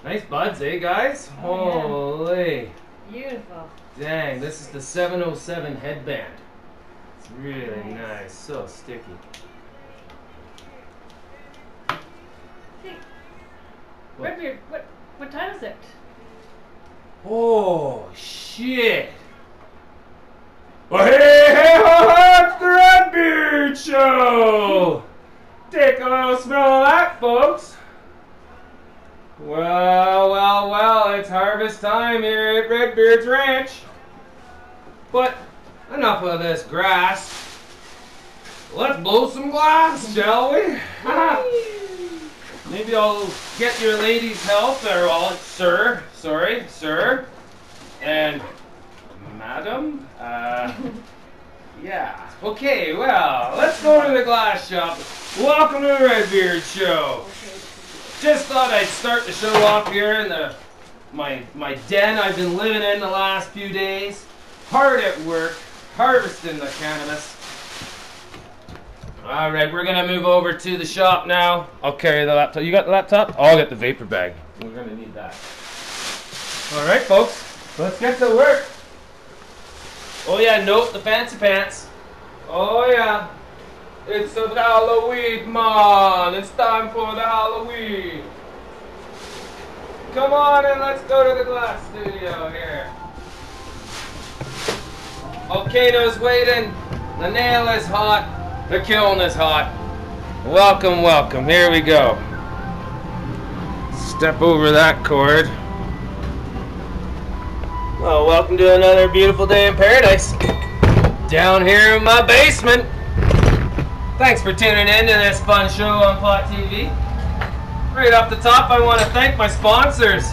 Nice buds, eh, guys? Holy. Beautiful. Dang, this is the 707 headband. It's really nice. So sticky. Hey, Redbeard, what time is it? Oh, shit. Well, hey, it's the Redbeard Show! Take a little smell of that, folks. Well, it's harvest time here at Redbeard's Ranch. But enough of this grass. Let's blow some glass, shall we? Maybe I'll get your lady's help there, all sir, and madam. Yeah. Okay, well, let's go to the glass shop. Welcome to the Redbeard Show. Just thought I'd start the show off here in my den I've been living in the last few days. Hard at work, harvesting the cannabis. Alright, we're going to move over to the shop now. I'll carry the laptop. You got the laptop? I'll get the vapor bag. We're going to need that. Alright, folks. Let's get to work. Oh yeah, note the fancy pants. Oh yeah. It's the Halloweed, man. It's time for the Halloweed. Come on and let's go to the glass studio here. Volcano's waiting. The nail is hot. The kiln is hot. Welcome, welcome. Here we go. Step over that cord. Well, welcome to another beautiful day in paradise. Down here in my basement. Thanks for tuning in to this fun show on Plot TV. Right off the top, I want to thank my sponsors.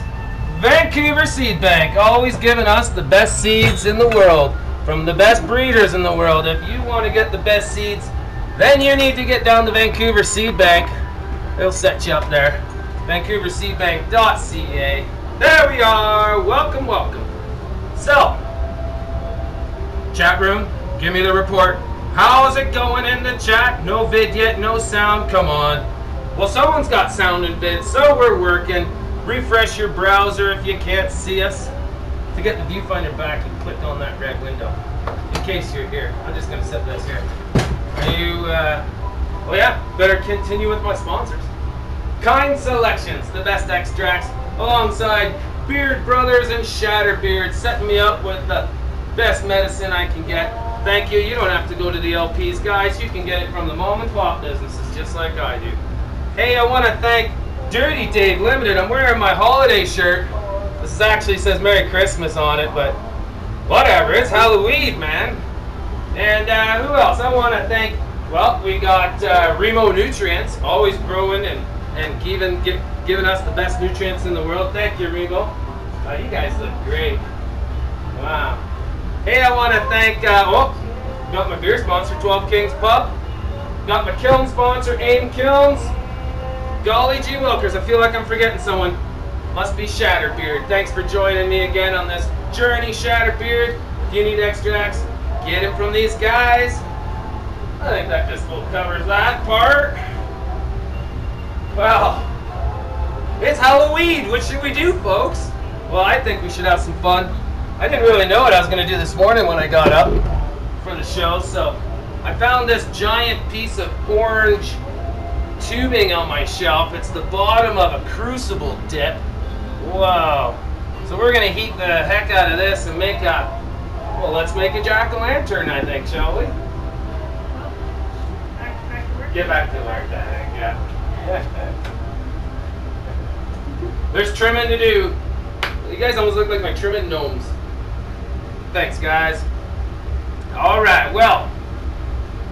Vancouver Seed Bank, always giving us the best seeds in the world, from the best breeders in the world. If you want to get the best seeds, then you need to get down to Vancouver Seed Bank. They'll set you up there. VancouverSeedBank.ca. There we are. Welcome, welcome. So, chat room, give me the report. How's it going in the chat? No vid yet, no sound. Come on. Well, someone's got sound and vid, so we're working. Refresh your browser if you can't see us. To get the viewfinder back, you click on that red window. In case you're here, I'm just gonna set this here. Are you? Oh yeah. Better continue with my sponsors. Kind Selections, the best extracts, alongside Beard Brothers and Shatterbeard, setting me up with the best medicine I can get. Thank you. You don't have to go to the LPs, guys. You can get it from the mom and pop businesses, just like I do. Hey, I want to thank Dirty Dave Limited. I'm wearing my holiday shirt. This actually says Merry Christmas on it, but whatever. It's Halloweed, man. And who else? I want to thank, well, we got Remo Nutrients, always growing and giving us the best nutrients in the world. Thank you, Remo. You guys look great. Wow. Hey, I want to thank, got my beer sponsor, 12 Kings Pub. Got my kiln sponsor, AIM Kilns. Golly gee wilkers, I feel like I'm forgetting someone. Must be Shatterbeard. Thanks for joining me again on this journey, Shatterbeard. If you need extracts, get it from these guys. I think that just about covers that part. Well, it's Halloweed. What should we do, folks? Well, I think we should have some fun. I didn't really know what I was going to do this morning when I got up for the show, so I found this giant piece of orange tubing on my shelf. It's the bottom of a crucible dip. Wow. So we're going to heat the heck out of this and make a, well, let's make a jack-o'-lantern, I think, shall we? Get back to work, I think, yeah. There's trimming to do. You guys almost look like my trimming gnomes. Thanks, guys. All right, well,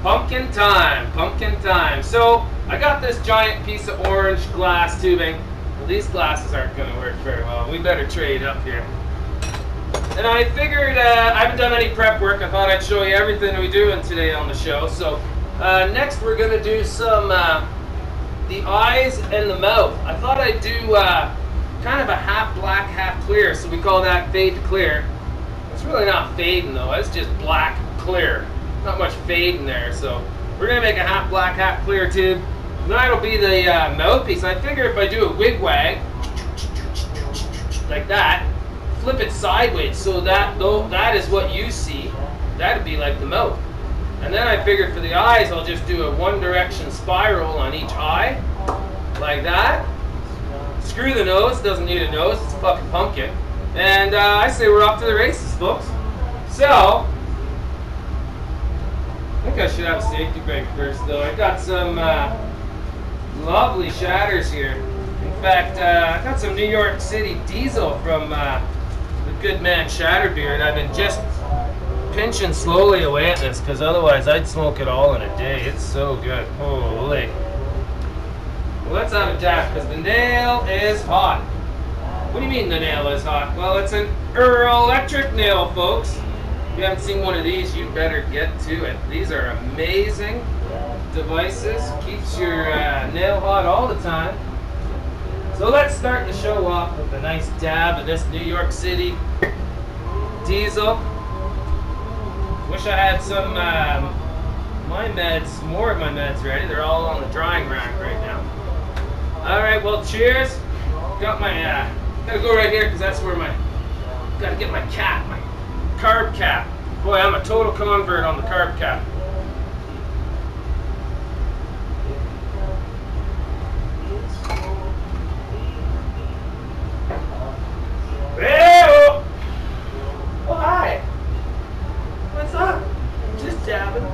pumpkin time, pumpkin time. So I got this giant piece of orange glass tubing. Well, these glasses aren't going to work very well. We better trade up here. And I figured I haven't done any prep work. I thought I'd show you everything we're doing today on the show. So next we're going to do some the eyes and the mouth. I thought I'd do kind of a half black, half clear. So we call that fade to clear. It's really not fading though. It's just black clear. Not much fade in there. So we're going to make a half black, half clear tube. And that'll be the mouthpiece. I figure if I do a wig wag, like that, flip it sideways so that though that is what you see, that'd be like the mouth. And then I figured for the eyes, I'll just do a one direction spiral on each eye, like that. Screw the nose, doesn't need a nose, it's a fucking pumpkin. And I say we're off to the races, folks. So, I think I should have a safety brake first though. I got some lovely shatters here. In fact, I got some New York City diesel from the good man Shatterbeard. I've been just pinching slowly away at this because otherwise I'd smoke it all in a day. It's so good. Holy. Well, let's have a jab because the nail is hot. What do you mean the nail is hot? Well, it's an electric nail, folks. If you haven't seen one of these, you better get to it. These are amazing devices. Keeps your nail hot all the time. So let's start the show off with a nice dab of this New York City diesel. Wish I had some more of my meds ready. They're all on the drying rack right now. Alright, well, cheers. Got my, gotta go right here because that's where gotta get my cap, my carb cap. Boy, I'm a total convert on the carb cap. Hey-oh! Oh, hi. What's up? Just dabbing.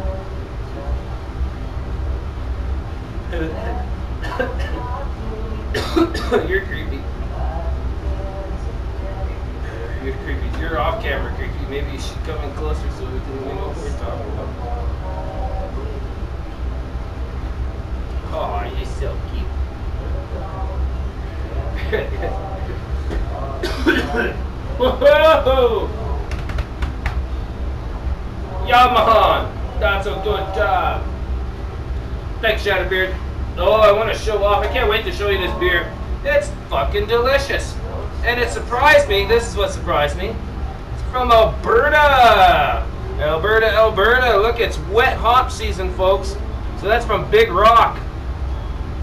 You're creepy. You're creepy. You're off camera creepy. Maybe you should come in closer so we can know what we're talking about. Oh, you're so cute. Whoa! Yamahan! That's a good job. Thanks, Shatterbeard. Oh, I want to show off. I can't wait to show you this beer. It's fucking delicious. And it surprised me. This is what surprised me. It's from Alberta. Alberta. Look, it's wet hop season, folks. So that's from Big Rock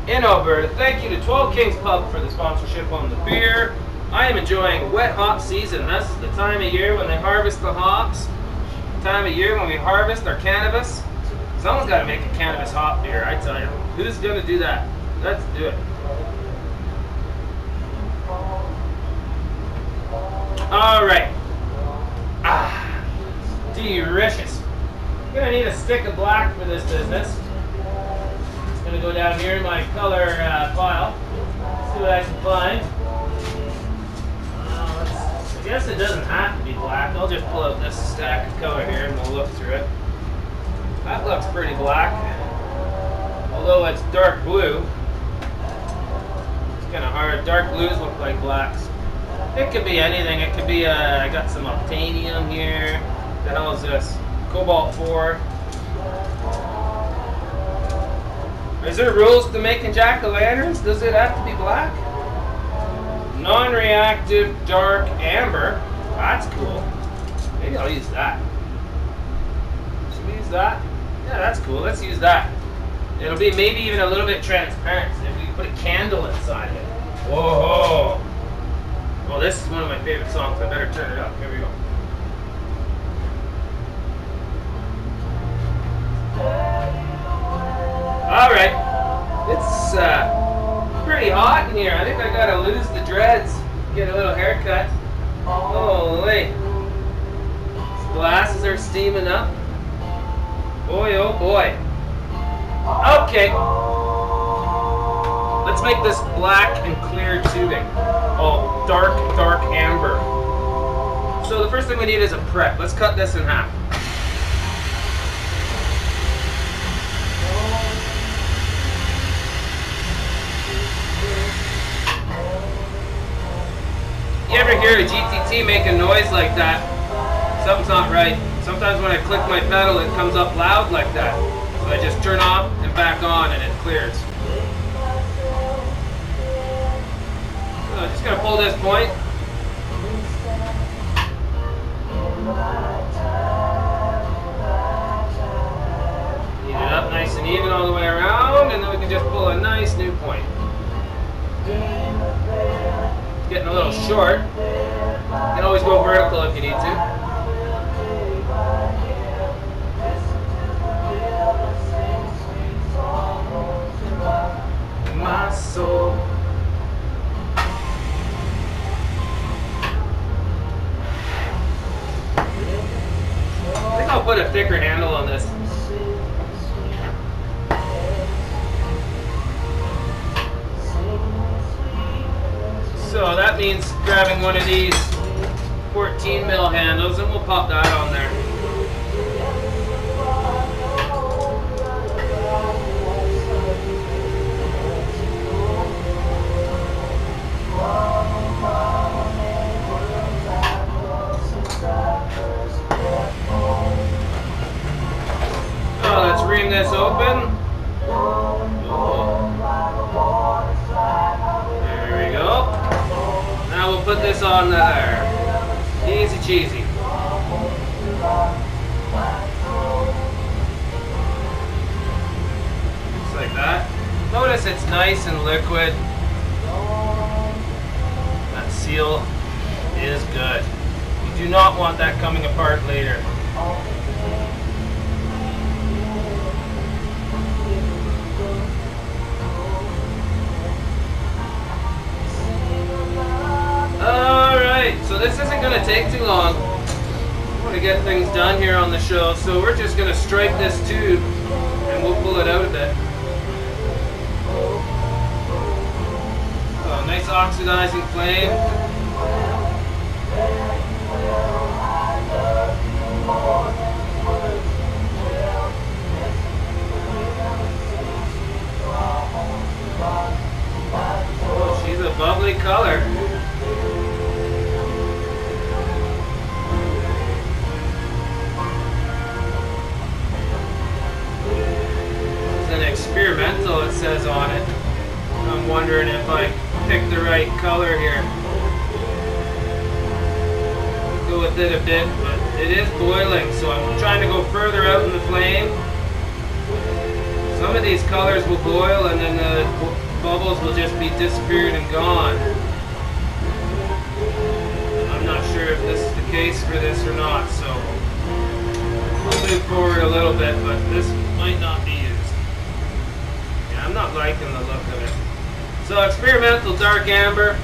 in Alberta. Thank you to 12 Kings Pub for the sponsorship on the beer. I am enjoying wet hop season. This is the time of year when they harvest the hops. Time of year when we harvest our cannabis. Someone's got to make a cannabis hop beer, I tell you. Who's going to do that? Let's do it. All right. Delicious. I'm going to need a stick of black for this business. It's going to go down here in my color file. See what I can find. I guess it doesn't have to be black. I'll just pull out this stack of color here and we'll look through it. That looks pretty black, although it's dark blue. It's kind of hard. Dark blues look like blacks. It could be anything. It could be, I got some obtainium here. What the hell is this? Cobalt 4. Is there rules to making jack-o'-lanterns? Does it have to be black? Non-reactive dark amber. That's cool. Maybe I'll use that. Should we use that? Yeah, that's cool. Let's use that. It'll be maybe even a little bit transparent if we put a candle inside it. Whoa! Well, this is one of my favorite songs. I better turn it up. Here we go. Alright. It's pretty hot in here. I think I gotta lose the dreads. Get a little haircut. Holy. These glasses are steaming up. Boy, oh boy. Okay. Let's make this black and clear tubing. Oh, dark amber. So the first thing we need is a prep. Let's cut this in half. You ever hear a GTT make a noise like that? Something's not right. Sometimes when I click my pedal, it comes up loud like that. So I just turn off and back on and it clears. So I'm just going to pull this point. Heat it up nice and even all the way around, and then we can just pull a nice new point. getting a little short. You can always go vertical if you need to. My soul. I think I'll put a thicker handle on this. So that means grabbing one of these 14 mil handles and we'll pop that on there. Let's ream this open. There we go. Now we'll put this on there. Easy cheesy. Just like that. Notice it's nice and liquid. That seal is good. You do not want that coming apart later. Alright, so this isn't going to take too long. I want to get things done here on the show, so we're just going to stripe this tube and we'll pull it out a bit. Oh, nice oxidizing flame. Oh, she's a bubbly color. Experimental, it says on it. I'm wondering if I picked the right color here. Go with it a bit, but it is boiling, so I'm trying to go further out in the flame. Some of these colors will boil and then the bubbles will just be disappeared and gone. I'm not sure if this is the case for this or not, so I'll move forward a little bit, but this might not be used. I'm not liking the look of it. So experimental dark amber.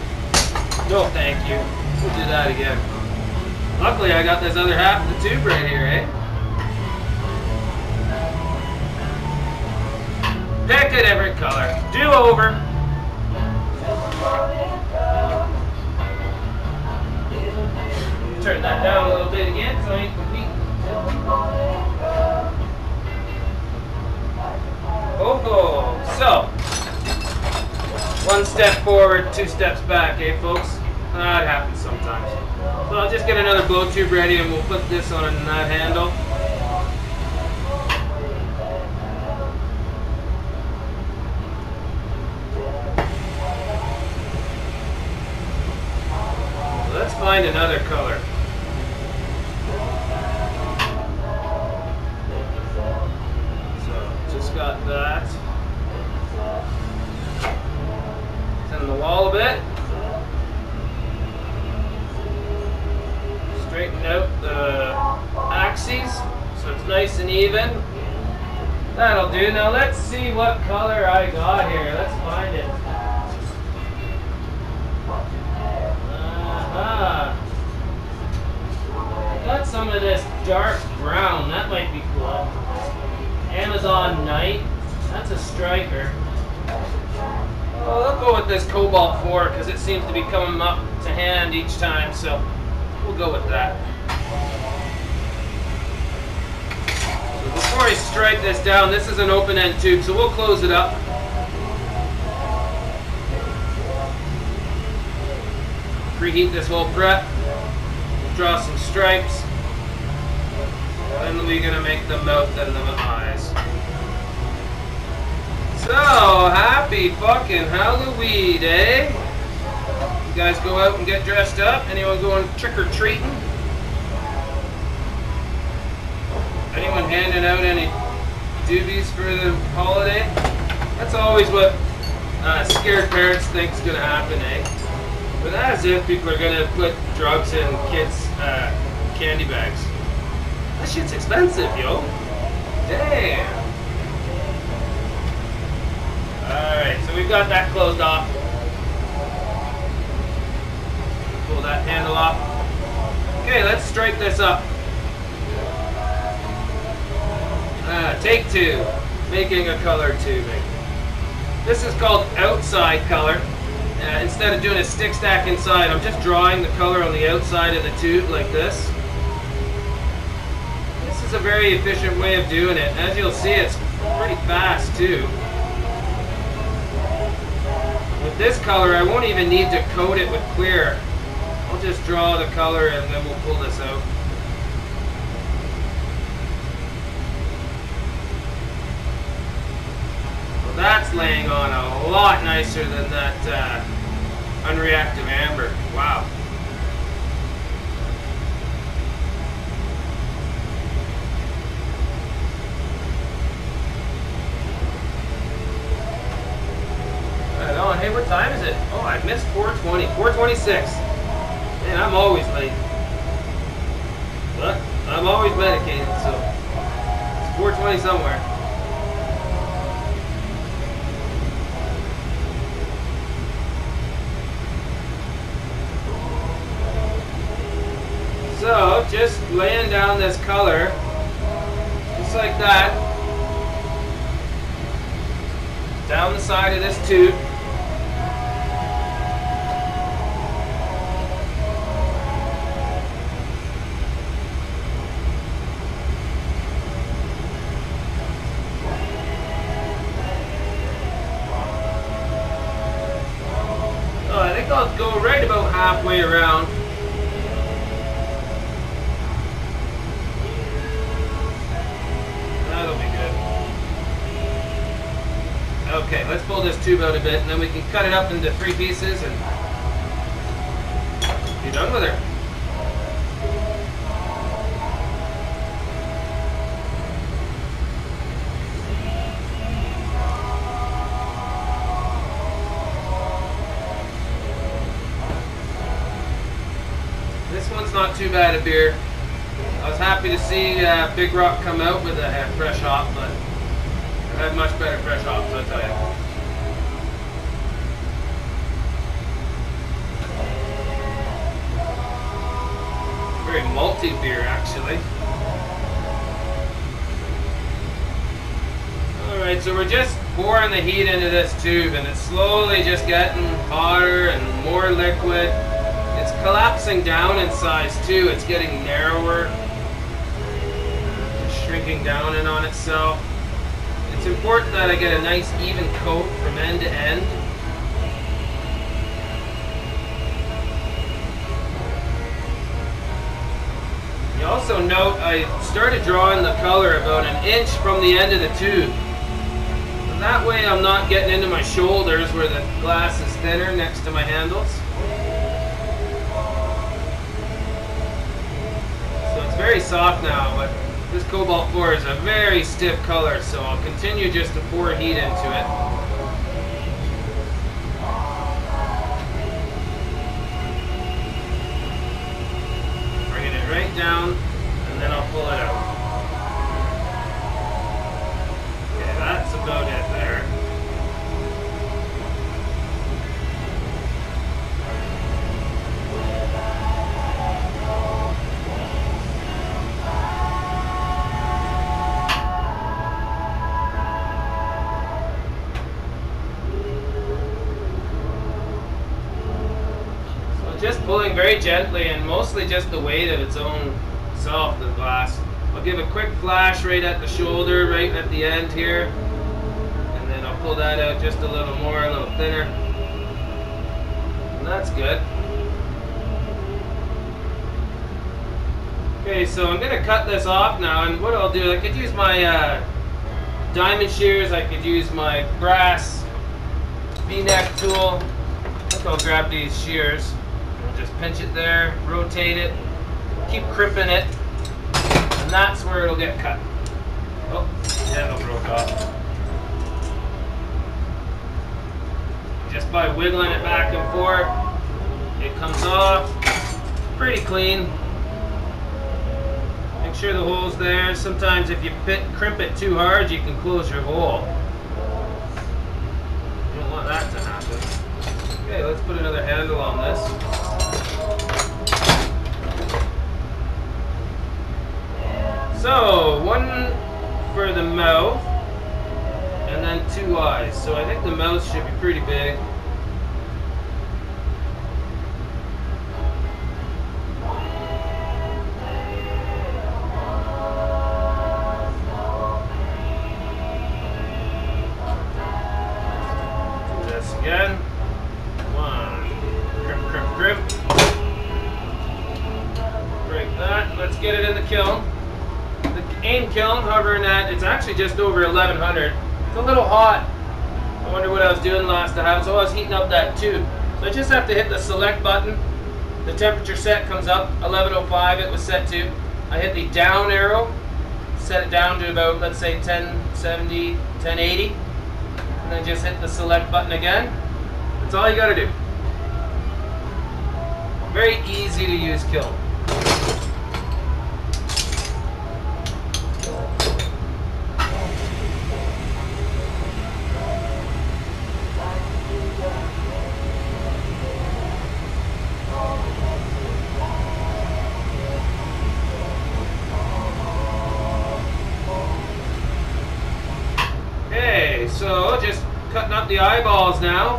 No thank you. We'll do that again. Luckily I got this other half of the tube right here, eh? Pick a different color. Do over. Turn that down a little bit again so I ain't complete. Oh, so one step forward, 2 steps back, eh, folks? That happens sometimes. So I'll just get another blow tube ready and we'll put this on that handle. So let's find another color. Got that. It's in the wall a bit. Straighten out the axes so it's nice and even. That'll do. Now let's see what color I got here. Let's find it. I got some of this dark brown. That might be cool. Amazon Night. That's a striker. Well, I'll go with this Cobalt 4 because it seems to be coming up to hand each time, so we'll go with that. So before I stripe this down, this is an open-end tube, so we'll close it up. Preheat this whole prep. Draw some stripes. Then we're going to make the mouth and the eyes. So, happy fucking Halloweed, eh? You guys go out and get dressed up? Anyone going trick-or-treating? Anyone handing out any doobies for the holiday? That's always what scared parents think is going to happen, eh? But that is As if people are gonna put drugs in kids' candy bags. That shit's expensive, yo. Damn. Alright, so we've got that closed off. Pull that handle off. Okay, let's stripe this up. Take 2. Making a color tubing. This is called outside color. Instead of doing a stick stack inside, I'm just drawing the color on the outside of the tube like this. This is a very efficient way of doing it. As you'll see, it's pretty fast too. With this color, I won't even need to coat it with clear. I'll just draw the color and then we'll pull this out. Well, that's laying on a lot nicer than that unreactive amber. Wow. Right on. Hey, what time is it? Oh, I missed 4:20. 4:26. Man, I'm always late. But I'm always medicated, so it's 4:20 somewhere. So, just laying down this color, just like that, down the side of this tube. So I think I'll go right about halfway around. Okay, let's pull this tube out a bit and then we can cut it up into 3 pieces and be done with her. This one's not too bad a beer. I was happy to see Big Rock come out with a fresh hop, but I had much better fresh hops, I'll tell you. Very malty beer, actually. Alright, so we're just pouring the heat into this tube, and it's slowly just getting hotter and more liquid. It's collapsing down in size too. It's getting narrower, shrinking down in on itself. It's important that I get a nice even coat from end to end. You also note I started drawing the color about 1 inch from the end of the tube. And that way I'm not getting into my shoulders where the glass is thinner next to my handles. So it's very soft now, but this Cobalt 4 is a very stiff color, so I'll continue just to pour heat into it. Bringing it right down, and then I'll pull it out. Okay, that's about it there. Just pulling very gently and mostly just the weight of its own self, the glass. I'll give a quick flash right at the shoulder, right at the end here, and then I'll pull that out just a little more, a little thinner. And that's good. Okay, so I'm going to cut this off now, and what I'll do, I could use my diamond shears, I could use my brass V-neck tool. I think I'll grab these shears. Just pinch it there, rotate it, keep crimping it, and that's where it'll get cut. Oh, yeah, it'll broke off. Just by wiggling it back and forth, it comes pretty clean. Make sure the hole's there. Sometimes if you crimp it too hard, you can close your hole. You don't want that to happen. Okay, let's put another handle on this. So, one for the mouth, and then 2 eyes. So I think the mouth should be pretty big. Do this again. 1. Crimp, crimp, crimp. Break that. Let's get it in the kiln. The AIM kiln, hovering at, it's actually just over 1100. It's a little hot. I wonder what I was doing last time. So I was heating up that tube. So I just have to hit the select button. The temperature set comes up, 1105 it was set to. I hit the down arrow, set it down to about, let's say 1070, 1080. And then just hit the select button again. That's all you gotta do. Very easy to use kiln. So, just cutting up the eyeballs now.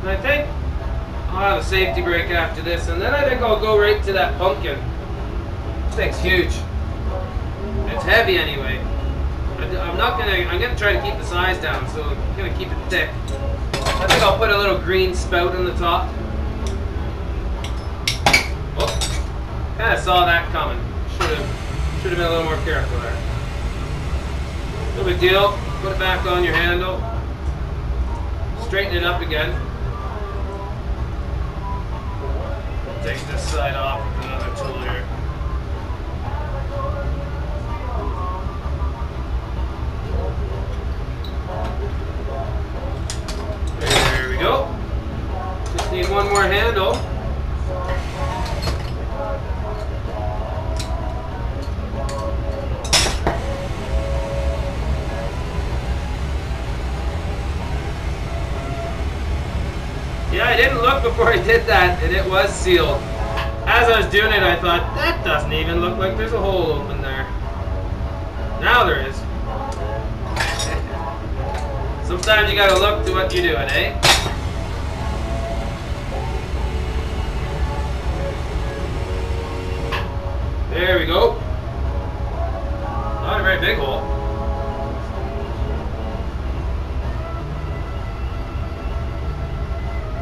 And I think I'll have a safety break after this, and then I think I'll go right to that pumpkin. This thing's huge. It's heavy anyway. I'm gonna try to keep the size down, so I'm gonna keep it thick. I think I'll put a little green spout on the top. Oh, kinda saw that coming. Should have been a little more careful there. No big deal. Put it back on your handle. Straighten it up again. Take this side off with another tool here. There we go. Just need one more handle. Yeah, I didn't look before I did that, and it was sealed. As I was doing it, I thought, that doesn't even look like there's a hole open there. Now there is. Sometimes you gotta look to what you're doing, eh? There we go. Not a very big hole.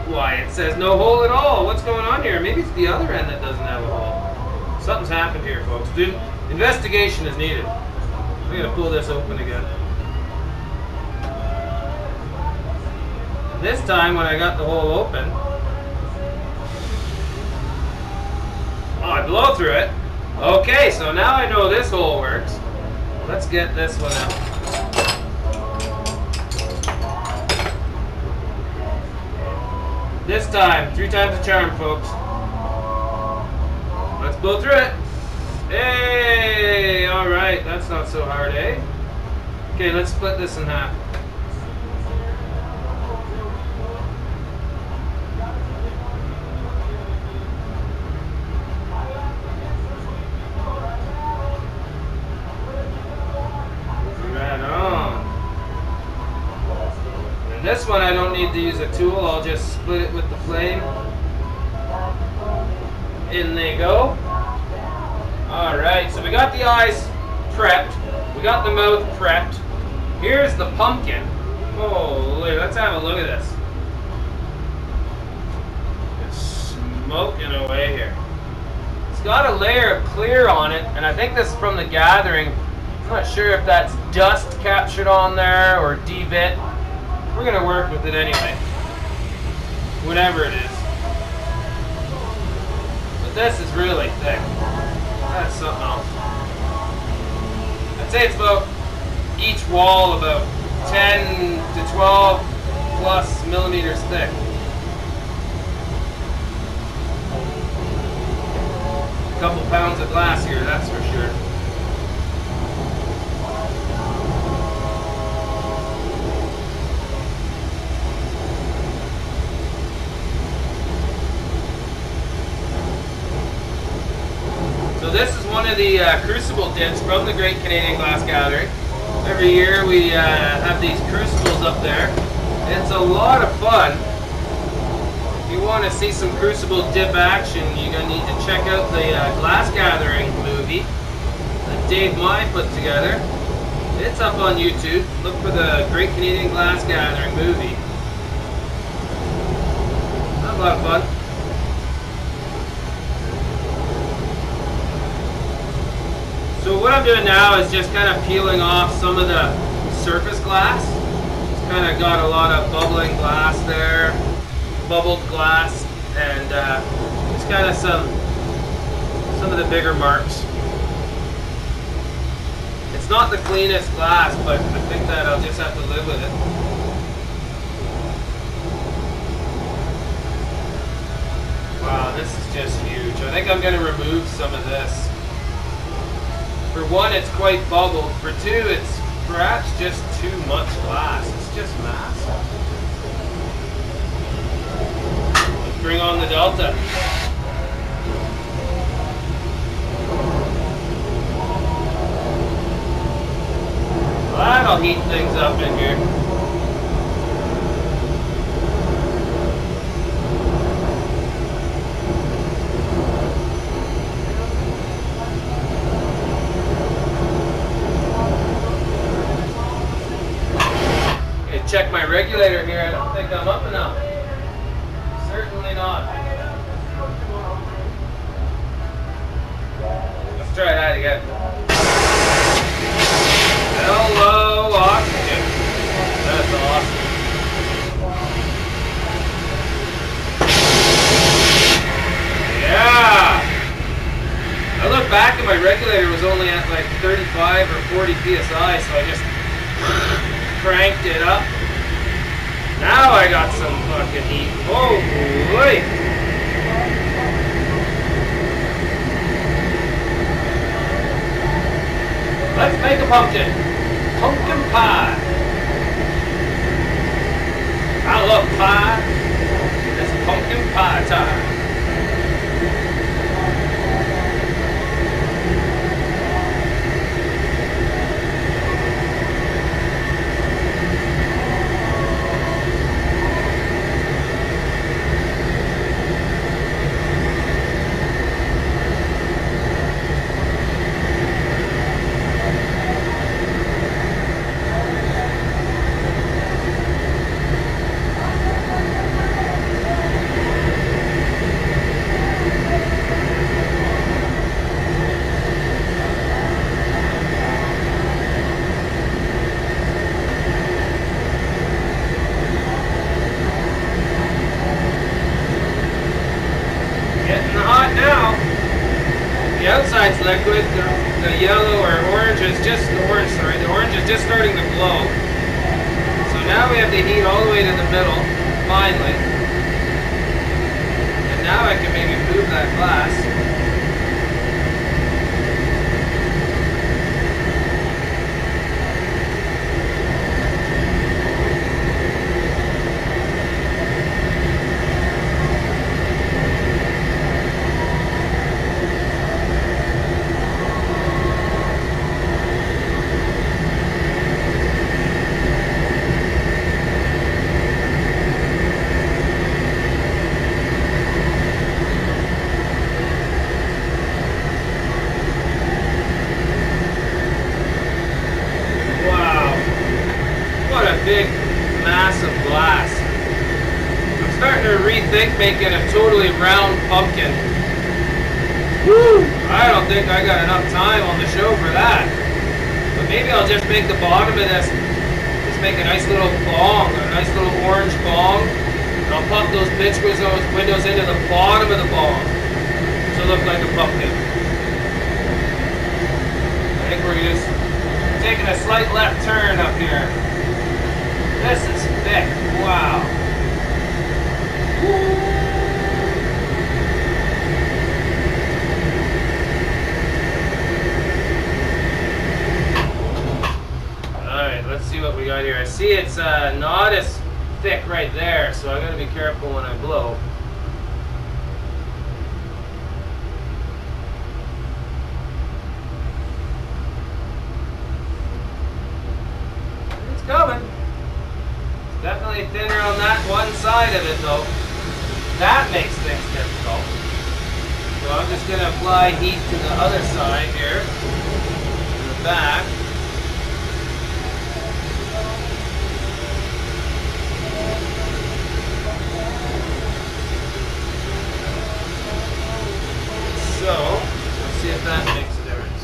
Why, it says no hole at all. What's going on here? Maybe it's the other end that doesn't have a hole. Something's happened here, folks. Dude, investigation is needed. I'm gonna pull this open again. This time when I got the hole open, I blow through it. Okay, so now I know this hole works. Let's get this one out. This time, 3 times the charm, folks. Let's blow through it. Hey, all right, that's not so hard, eh? Okay, let's split this in half. This one I don't need to use a tool, I'll just split it with the flame. In they go. Alright, so we got the eyes prepped, we got the mouth prepped. Here's the pumpkin. Holy, let's have a look at this. It's smoking away here. It's got a layer of clear on it, and I think this is from the gathering. I'm not sure if that's dust captured on there or DVIT. We're going to work with it anyway. Whatever it is. But this is really thick. That's something else. I'd say it's about each wall about 10 to 12 plus millimeters thick. A couple pounds of glass here, that's for sure. So this is one of the crucible dips from the Great Canadian Glass Gathering. Every year we have these crucibles up there. It's a lot of fun. If you want to see some crucible dip action, you're going to need to check out the Glass Gathering movie that Dave Mai put together. It's up on YouTube. Look for the Great Canadian Glass Gathering movie. That's a lot of fun. So what I'm doing now is just kind of peeling off some of the surface glass. It's kind of got a lot of bubbling glass there, bubbled glass, and just kind of some of the bigger marks. It's not the cleanest glass, but I think that I'll just have to live with it. Wow, this is just huge. I think I'm going to remove some of this. For one, it's quite bubbled. For two, it's perhaps just too much glass. It's just massive. Let's bring on the Delta. That'll heat things up in here. Check my regulator here. I don't think I'm up enough. Certainly not. Let's try that again. Hello, oxygen. That's awesome. Yeah! I look back and my regulator was only at like 35 or 40 psi, so I just cranked it up. Now I got some fucking heat. Oh boy! Let's make a pumpkin. Pumpkin pie. I love pie. It's pumpkin pie time. The outside's liquid, the yellow or orange is just, the orange is just starting to glow. So now we have the heat all the way to the middle, finally. And now I can maybe move that glass. Big, massive glass. I'm starting to rethink making a totally round pumpkin. Woo! I don't think I got enough time on the show for that. But maybe I'll just make the bottom of this, just make a nice little bong, a nice little orange bong. And I'll pop those bitch windows into the bottom of the bong. So to look like a pumpkin. I think we're just taking a slight left turn up here. This is thick. Wow. Alright, let's see what we got here. I see it's not as thick right there, so I gotta be careful when I blow. It's coming. It's definitely thinner on that one side of it though. That makes things difficult. So I'm just gonna apply heat to the other side here, to the back. So, let's see if that makes a difference.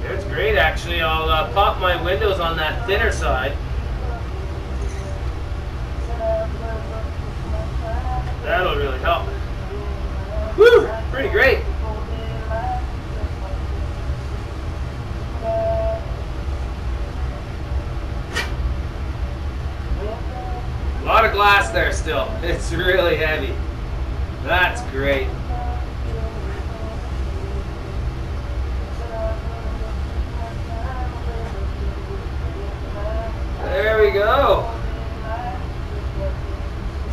It's great actually. I'll pop my windows on that thinner side. That'll really help. Woo! Pretty great. A lot of glass there still. It's really heavy. That's great. There we go.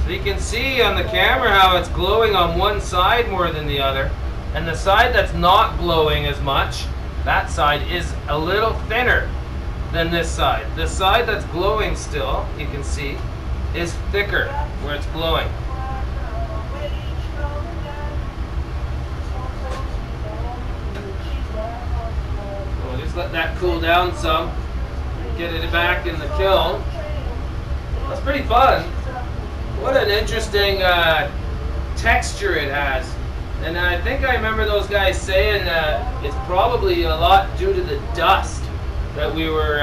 So you can see on the camera how it's glowing on one side more than the other. And the side that's not glowing as much, that side is a little thinner than this side. The side that's glowing still, you can see, is thicker where it's glowing. So we'll just let that cool down some. Get it back in the kiln. That's pretty fun. What an interesting texture it has. And I think I remember those guys saying that it's probably a lot due to the dust that we were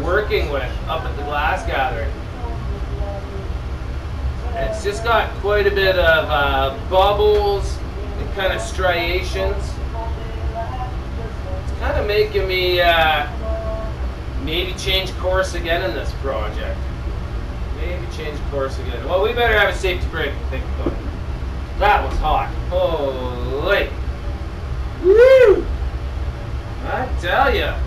working with up at the glass gathering. It's just got quite a bit of bubbles and kind of striations. It's kind of making me maybe change course again in this project. Maybe change course again. Well, we better have a safety break. Think about it. That was hot. Holy. Woo! I tell ya.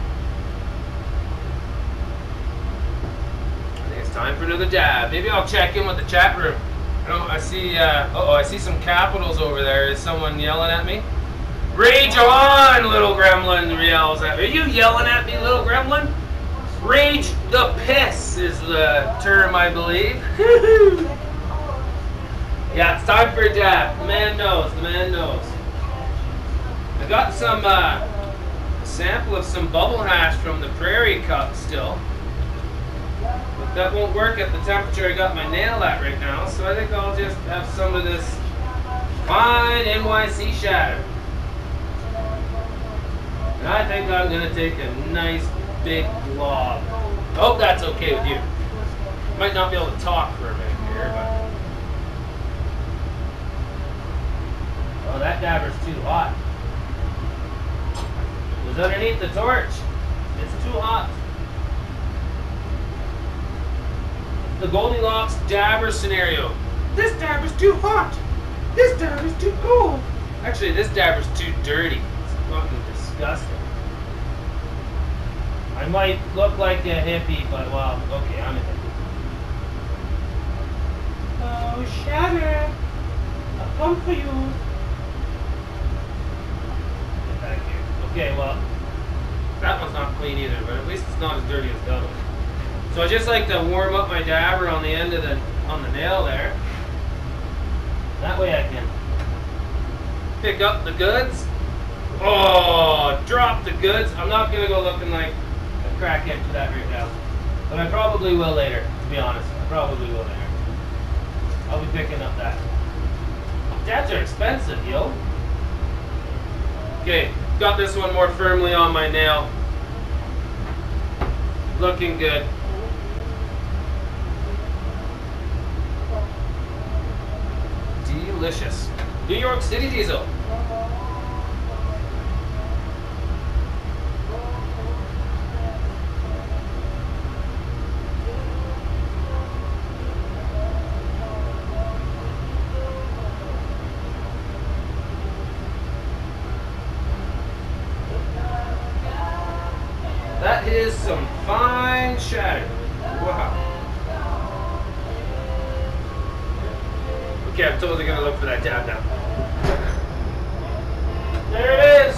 Time for another dab. Maybe I'll check in with the chat room. I see. I see some capitals over there. Is someone yelling at me? Rage on, little gremlin! Yells at me. Are you yelling at me, little gremlin? Rage the piss is the term, I believe. Yeah, it's time for a dab. The man knows. The man knows. I got some sample of some bubble hash from the Prairie Cup still. But that won't work at the temperature I got my nail at right now, so I think I'll just have some of this fine NYC shatter. And I think I'm going to take a nice big glob. I hope that's okay with you. Might not be able to talk for a minute here, but... Oh, that dabber's too hot. It was underneath the torch. It's too hot. The Goldilocks dabber scenario. This dabber's too hot. This dabber's too cold. Actually, this dabber's too dirty. It's fucking disgusting. I might look like a hippie, but well, okay, I'm a hippie. Oh, shatter. I'll come for you. Get back here. Okay, well, that one's not clean either, but at least it's not as dirty as the other one. So I just like to warm up my dabber on the end of on the nail there. That way I can pick up the goods. Oh, drop the goods. I'm not gonna go looking like a crackhead for that right now, but I probably will later. To be honest, I probably will later. I'll be picking up that. Dabs are expensive, yo. Okay, got this one more firmly on my nail. Looking good. delicious. New York City diesel. That is some fine shatter. Wow. Okay, I'm totally gonna look for that dab now. There it is.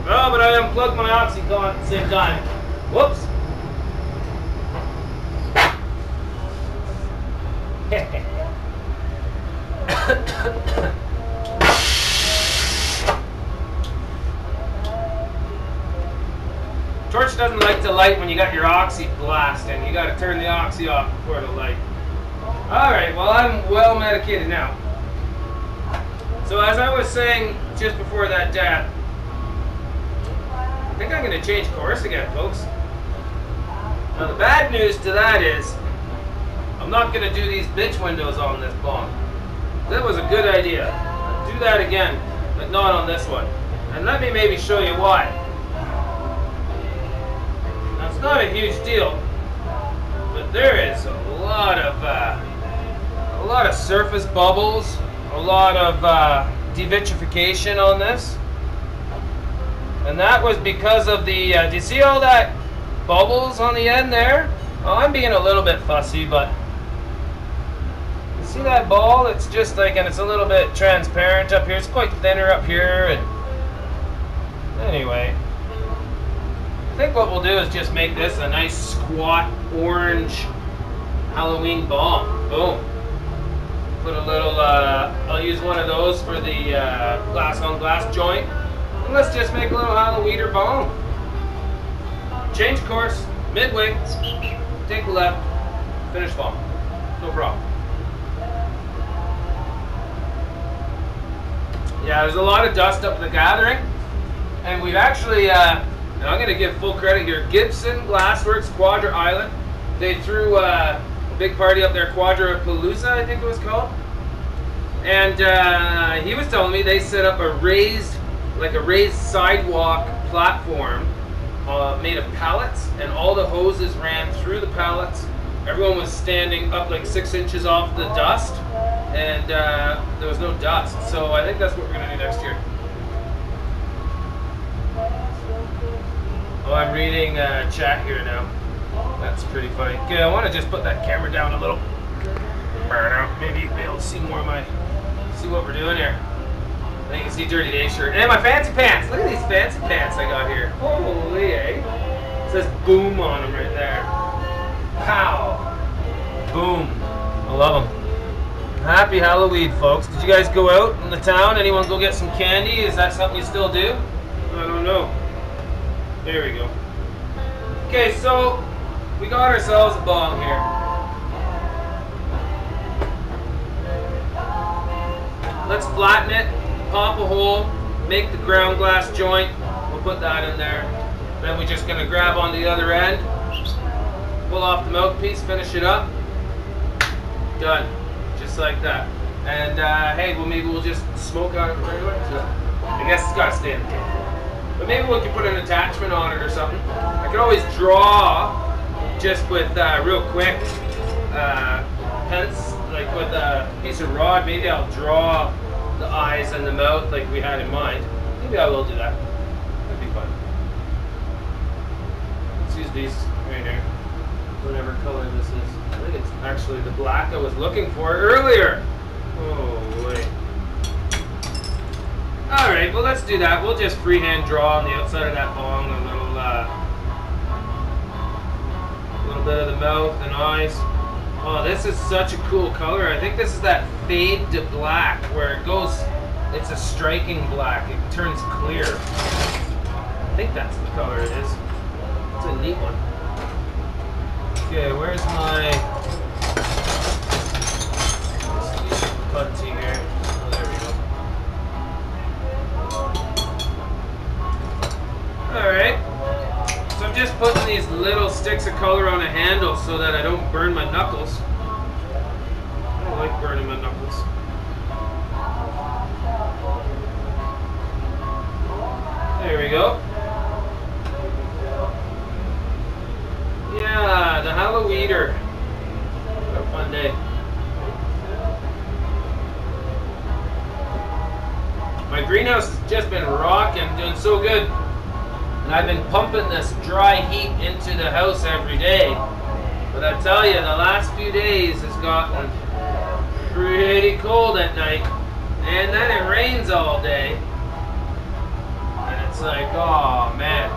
Oh, but I unplugged my oxycon at the same time. Whoops. Torch doesn't like to light when you got your oxy blasting. You got to turn the oxy off before the light. Alright, well I'm well medicated now. So as I was saying just before that dab, I think I'm going to change course again, folks. Now the bad news to that is, I'm not going to do these bitch windows on this bong. That was a good idea. I'll do that again, but not on this one. And let me maybe show you why. Now it's not a huge deal, but there is a lot of surface bubbles, a lot of devitrification on this. And that was because of the, do you see all that bubbles on the end there? Oh, I'm being a little bit fussy, but you see that ball? It's just like, and it's a little bit transparent up here. It's quite thinner up here. And anyway, I think what we'll do is just make this a nice squat orange Halloween bomb. Boom. Put a little, I'll use one of those for the glass on glass joint. And let's just make a little Halloweeder bomb. Change course, midway, take a left, finish bomb. No problem. Yeah, there's a lot of dust up in the gathering. And we've actually, and I'm going to give full credit here, Gibson Glassworks Quadra Island. They threw a big party up there, Quadra-Palooza, I think it was called. And he was telling me they set up a raised sidewalk platform made of pallets, and all the hoses ran through the pallets. Everyone was standing up like 6 inches off the dust, and there was no dust. So I think that's what we're going to do next year. Oh, I'm reading chat here now. That's pretty funny. Okay, I want to just put that camera down a little. Maybe you'll be able to see more of my, see what we're doing here. I think you can see Dirty Day shirt. And my fancy pants! Look at these fancy pants I got here. Holy, eh? It says boom on them right there. Pow! Boom. I love them. Happy Halloween, folks. Did you guys go out in the town? Anyone go get some candy? Is that something you still do? I don't know. There we go. Okay, so we got ourselves a bong here. Let's flatten it, pop a hole, make the ground glass joint. We'll put that in there. Then we're just gonna grab on the other end, pull off the mouthpiece, finish it up. Done, just like that. And hey, well maybe we'll just smoke out of it right away. So I guess it's gotta stay in the can. But maybe we can put an attachment on it or something. I can always draw just with real quick pens, like with a piece of rod. Maybe I'll draw the eyes and the mouth like we had in mind. Maybe I will do that. That'd be fun. Let's use these right here. Whatever color this is. I think it's actually the black I was looking for earlier. Oh, wait. Alright, well let's do that. We'll just freehand draw on the outside of that bong a little bit of the mouth and eyes. Oh, this is such a cool color. I think this is that fade to black where it goes, it's a striking black. It turns clear. I think that's the color it is. It's a neat one. Okay, where's my putty here? Oh, there we go. Alright. So I'm just putting these little sticks of color on a handle so that I don't burn my knuckles. I don't like burning my knuckles. There we go. Yeah, the Halloweeder. What a fun day. My greenhouse has just been rocking, doing so good. And I've been pumping this dry heat into the house every day. But I tell you, the last few days has gotten pretty cold at night. And then it rains all day. And it's like, oh man.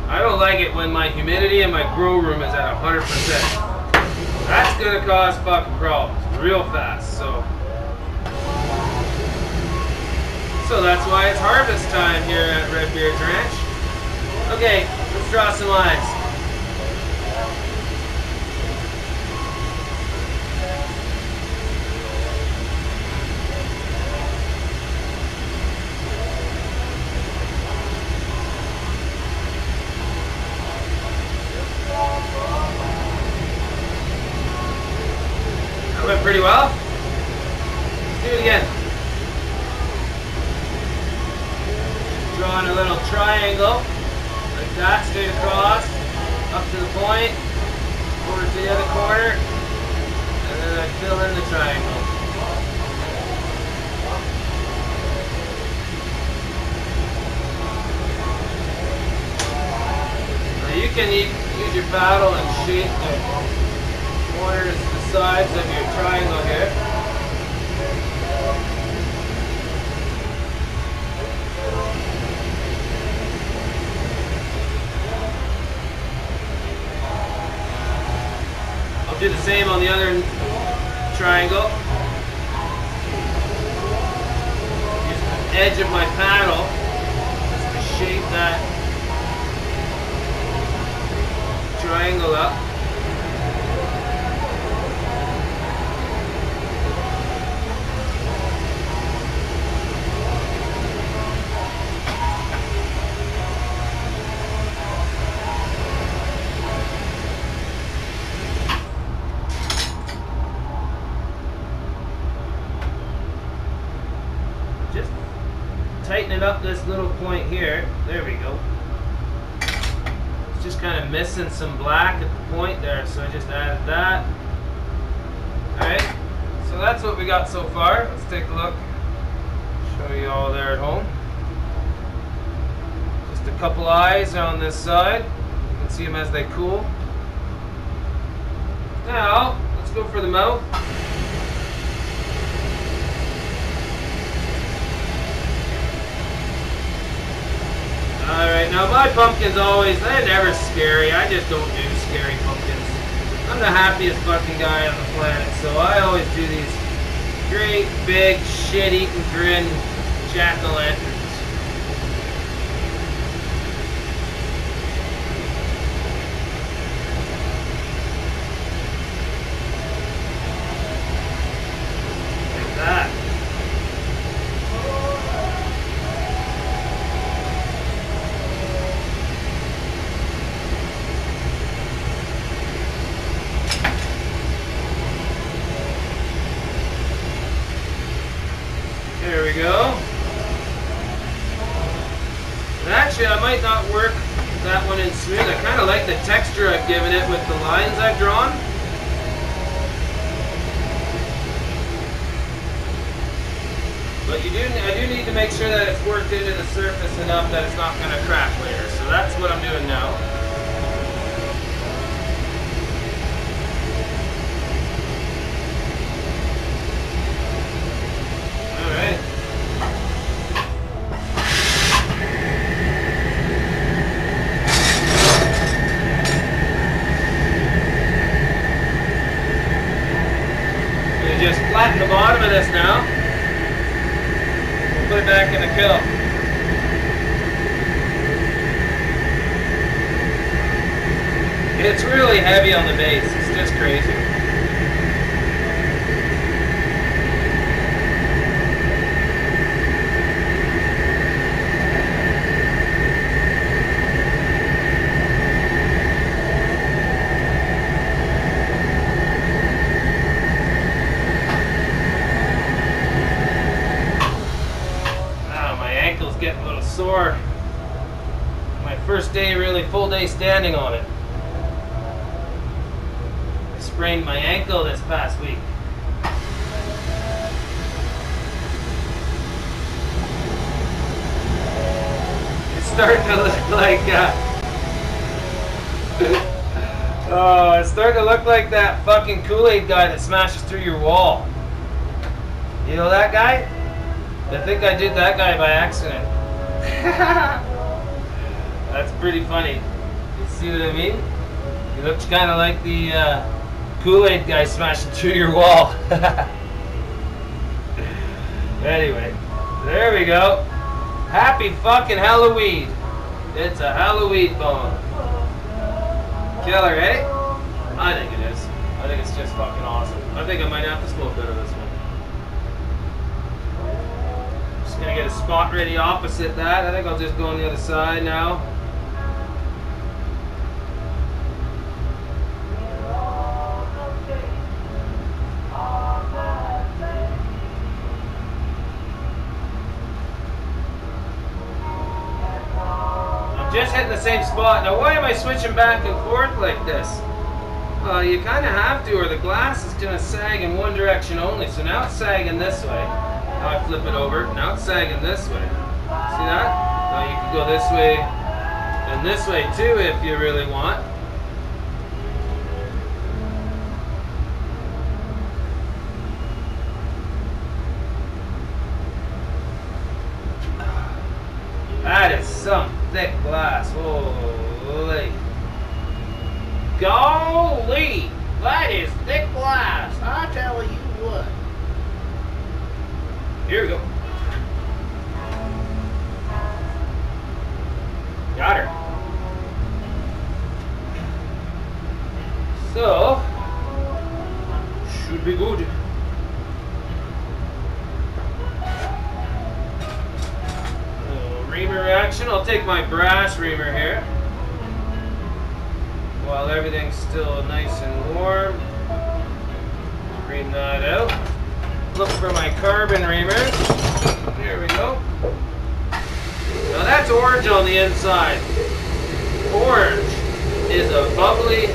I don't like it when my humidity in my grow room is at 100%. That's gonna cause fucking problems real fast, so that's why it's harvest time here at Redbeard Ranch. Okay, let's draw some lines. That went pretty well. Let's do it again. Drawing a little triangle, like that, straight across, up to the point, over to the other corner, and then I fill in the triangle. Now you can use your paddle and shape the corners, the sides of your triangle here. Do the same on the other triangle. Use the edge of my paddle just to shape that triangle up. Tighten up this little point here. There we go. It's just kind of missing some black at the point there, so I just added that. Alright, so that's what we got so far. Let's take a look. Show you all there at home. Just a couple eyes on this side. You can see them as they cool. Now, let's go for the mouth. Alright, now my pumpkins always, they're never scary. I just don't do scary pumpkins. I'm the happiest fucking guy on the planet, so I always do these great, big, shit-eating, grin jack-o'-lanterns. Like that. There we go. And actually, I might not work that one in smooth. I kind of like the texture I've given it with the lines I've drawn. But I do need to make sure that it's worked into the surface enough that it's not going to crack later. So that's what I'm doing now. Just flatten the bottom of this now. We'll put it back in the kiln. It's really heavy on the base. It's just crazy. Getting a little sore. first day, really full day standing on it. I sprained my ankle this past week. It's starting to look like oh, it's starting to look like that fucking Kool-Aid guy that smashes through your wall. You know that guy? I think I did that guy by accident. That's pretty funny. You see what I mean? He looks kind of like the Kool-Aid guy smashing through your wall. Anyway, there we go. Happy fucking Halloweed. It's a Halloweed bomb. Killer, eh? I think it is. I think it's just fucking awesome. I think I might have to smoke out of this one. Just gonna get a spot ready opposite that. I think I'll just go on the other side now. Just hitting the same spot. Now why am I switching back and forth like this? You kind of have to, or the glass is going to sag in one direction only. So now it's sagging this way. Now I flip it over. Now it's sagging this way. See that? Now you can go this way and this way too if you really want. That is some thick glass. Holy. Golly! That is thick glass. I tell you what. Here we go. Got her. So, should be good. Reamer action. I'll take my brass reamer here while everything's still nice and warm. Green that out. Look for my carbon reamers. There we go. Now that's orange on the inside. Orange is a bubbly,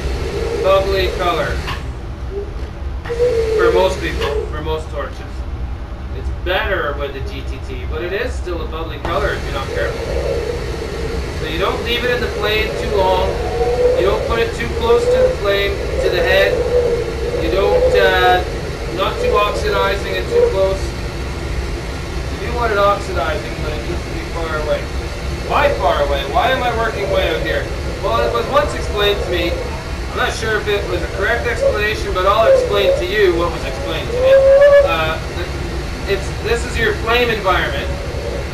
bubbly color for most people, for most torches. It's better with the GTT, but it is still a bubbly color if you're not careful. So you don't leave it in the flame too long. You don't put it too close to the flame, to the head. You don't, not too oxidizing and too close. You do want it oxidizing, but it needs to be far away. Why far away? Why am I working way out here? Well, it was once explained to me. I'm not sure if it was a correct explanation, but I'll explain to you what was explained to me. This is your flame environment,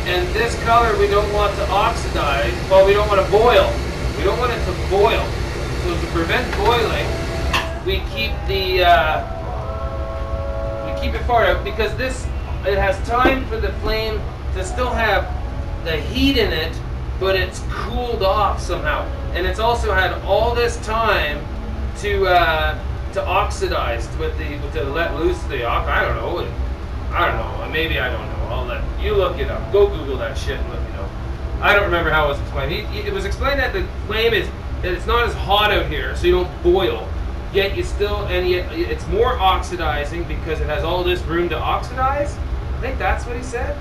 and this color we don't want to oxidize. Well, we don't want to boil. We don't want it to boil. So to prevent boiling, we keep it far out because it has time for the flame to still have the heat in it, but it's cooled off somehow, and it's also had all this time to oxidize to let loose the I don't know. Maybe I don't know. I'll let you look it up. Go Google that shit and let me know. I don't remember how it was explained. It was explained that the flame it's not as hot out here, so you don't boil. Yet it's more oxidizing because it has all this room to oxidize. I think that's what he said.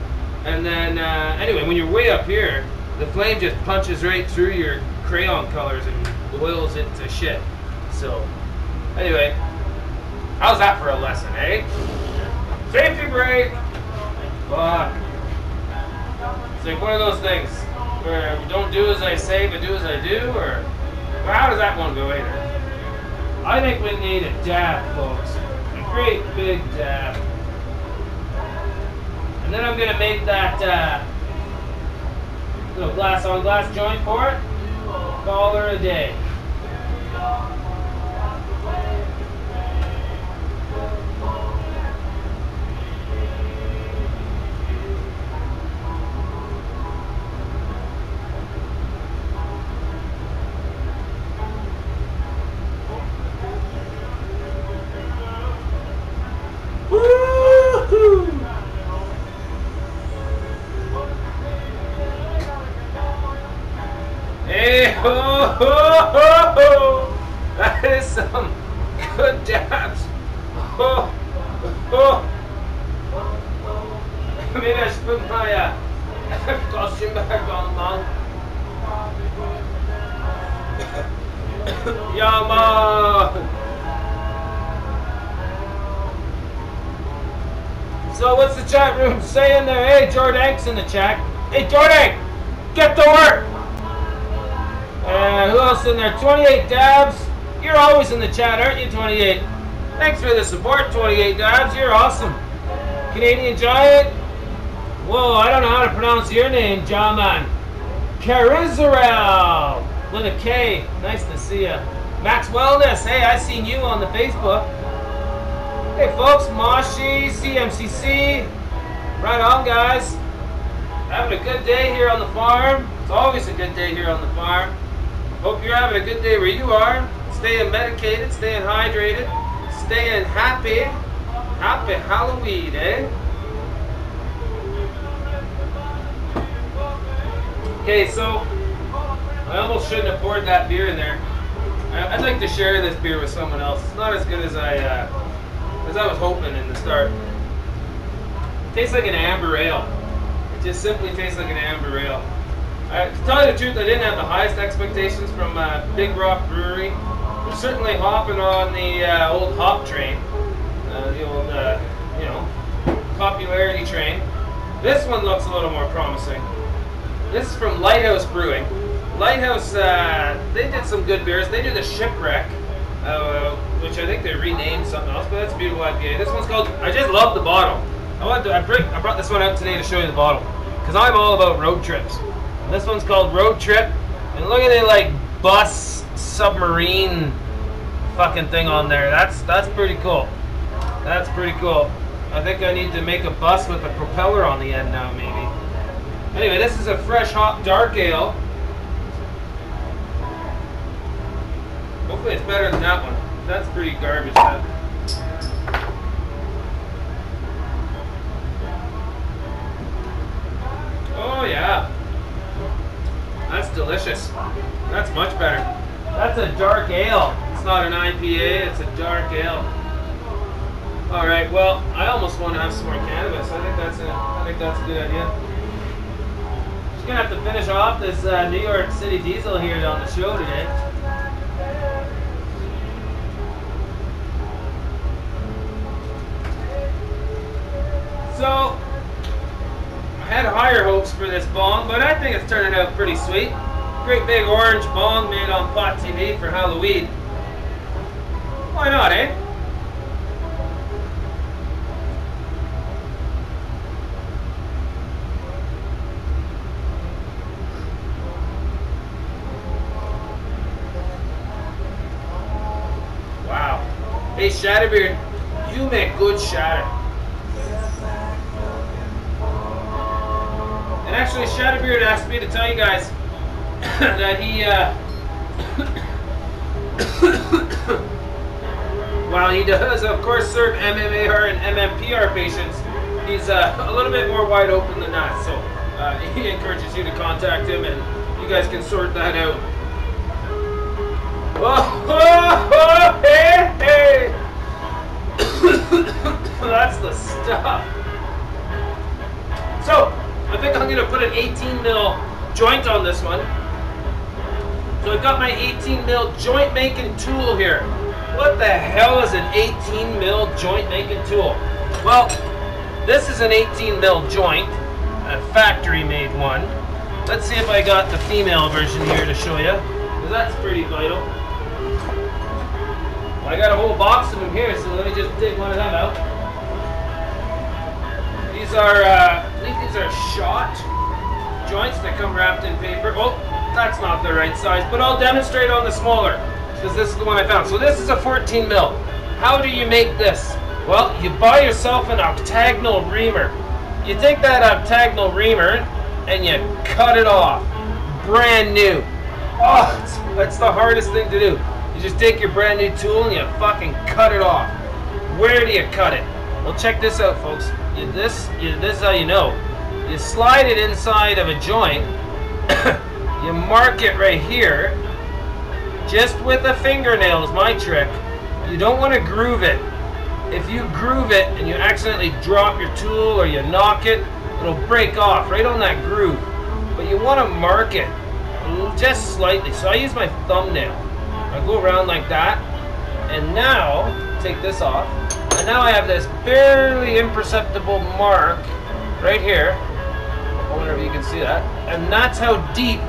And then anyway, when you're way up here, the flame just punches right through your crayon colors and boils it to shit. So anyway, how's that for a lesson, eh? Safety brake! Fuck. It's like one of those things where we don't do as I say, but do as I do, or well, how does that one go either? I think we need a dab, folks. A great big dab. And then I'm gonna make that little glass on glass joint for it. Call her a day. Hey Yeah, man. So what's the chat room saying there? Hey, Jordank's in the chat. Hey, Jordank, get to work. Who else in there? 28 Dabs. You're always in the chat, aren't you, 28? Thanks for the support, 28 Dabs. You're awesome. Canadian Giant. Whoa, I don't know how to pronounce your name, Jaman. Carizarel with a K. Nice to see ya. Max Wellness. Hey, I seen you on the Facebook. Hey folks, Moshi, CMCC. Right on, guys. Having a good day here on the farm. It's always a good day here on the farm. Hope you're having a good day where you are. Staying medicated, staying hydrated, staying happy. Happy Halloweed, eh? Okay, so I almost shouldn't have poured that beer in there. I'd like to share this beer with someone else. It's not as good as I was hoping in the start. It tastes like an amber ale. It just simply tastes like an amber ale. To tell you the truth, I didn't have the highest expectations from Big Rock Brewery. We're certainly hopping on the old hop train, the old, you know, popularity train. This one looks a little more promising. This is from Lighthouse Brewing. Lighthouse, they did some good beers. They did the Shipwreck, which I think they renamed something else, but that's a beautiful IPA. This one's called, I just love the bottle. I brought this one out today to show you the bottle, because I'm all about road trips. And this one's called Road Trip, and look at it, like bus submarine fucking thing on there. That's pretty cool. That's pretty cool. I think I need to make a bus with a propeller on the end now, maybe. Anyway, this is a fresh hop dark ale. Hopefully it's better than that one. That's pretty garbage. That. Oh yeah. That's delicious. That's much better. That's a dark ale. It's not an IPA, it's a dark ale. Alright, well, I almost want to have some more cannabis. I think that's a good idea. Just gonna have to finish off this New York City diesel here on the show today. So, I had higher hopes for this bong, but I think it's turning out pretty sweet. Great big orange bong made on Pot TV for Halloweed. Why not, eh? Wow. Hey, Shatterbeard, you make good shatter. And actually, Shatterbeard asked me to tell you guys that he, while he does, of course, serve MMAR and MMPR patients, he's a little bit more wide open than that. So he encourages you to contact him, and you guys can sort that out. Oh, hey, hey. That's the stuff. So, I think I'm going to put an 18 mil joint on this one. So I've got my 18 mil joint making tool here. What the hell is an 18 mil joint making tool? Well, this is an 18 mil joint, a factory made one. Let's see if I got the female version here to show you, because that's pretty vital. I got a whole box of them here, so let me just dig one of them out. These are, I think these are shot joints that come wrapped in paper. Oh, that's not the right size, but I'll demonstrate on the smaller, because this is the one I found. So this is a 14 mil. How do you make this? Well, you buy yourself an octagonal reamer. You take that octagonal reamer and you cut it off. Brand new. Oh, that's the hardest thing to do. You just take your brand new tool and you fucking cut it off. Where do you cut it? Well, check this out, folks. This is how you know. You slide it inside of a joint. You mark it right here. Just with a fingernail is my trick. You don't want to groove it. If you groove it and you accidentally drop your tool or you knock it, it'll break off right on that groove. But you want to mark it just slightly. So I use my thumbnail. I go around like that, and now, take this off, and now I have this barely imperceptible mark right here. I wonder if you can see that. And that's how deep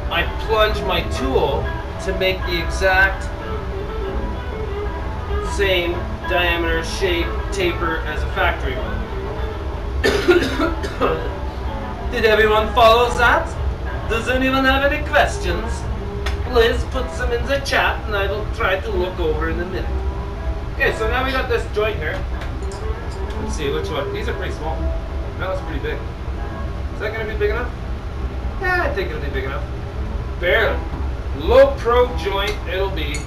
I plunge my tool to make the exact same diameter, shape, taper as a factory one. Did everyone follow that? Does anyone have any questions? Please put them in the chat and I will try to look over in a minute. Okay, so now we got this joint here. Let's see which one. These are pretty small. That was pretty big. Is that going to be big enough? Yeah, I think it'll be big enough. Barely. Low pro joint it'll be.